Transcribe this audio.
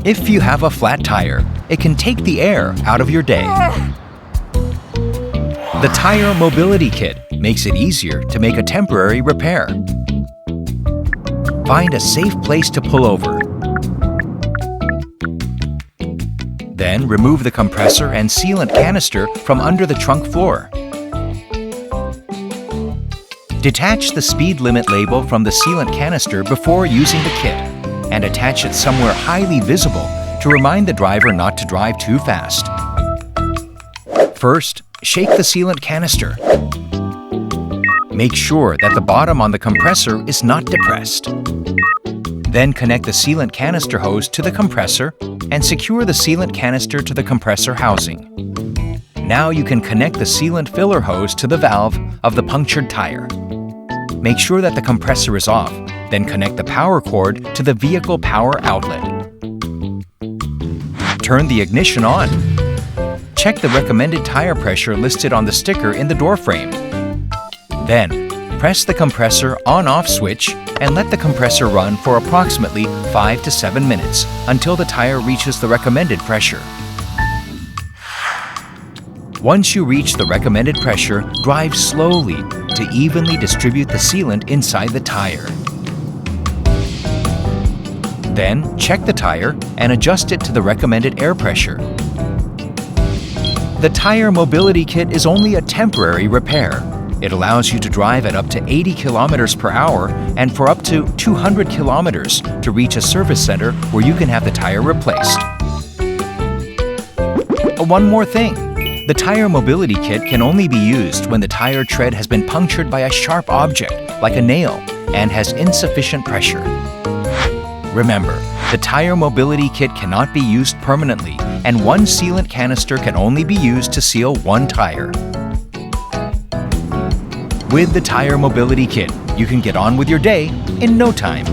If you have a flat tire, it can take the air out of your day. The Tire Mobility Kit makes it easier to make a temporary repair. Find a safe place to pull over. Then remove the compressor and sealant canister from under the trunk floor. Detach the speed limit label from the sealant canister before using the kit and attach it somewhere highly visible to remind the driver not to drive too fast. First, shake the sealant canister. Make sure that the bottom on the compressor is not depressed. Then connect the sealant canister hose to the compressor and secure the sealant canister to the compressor housing. Now you can connect the sealant filler hose to the valve of the punctured tire. Make sure that the compressor is off, then connect the power cord to the vehicle power outlet. Turn the ignition on. Check the recommended tire pressure listed on the sticker in the door frame. Then, press the compressor on-off switch and let the compressor run for approximately 5 to 7 minutes until the tire reaches the recommended pressure. Once you reach the recommended pressure, drive slowly to evenly distribute the sealant inside the tire. Then, check the tire and adjust it to the recommended air pressure. The Tire Mobility Kit is only a temporary repair. It allows you to drive at up to 80 kilometers per hour and for up to 200 kilometers to reach a service center where you can have the tire replaced. One more thing. The Tire Mobility Kit can only be used when the tire tread has been punctured by a sharp object, like a nail, and has insufficient pressure. Remember, the Tire Mobility Kit cannot be used permanently, and one sealant canister can only be used to seal one tire. With the Tire Mobility Kit, you can get on with your day in no time.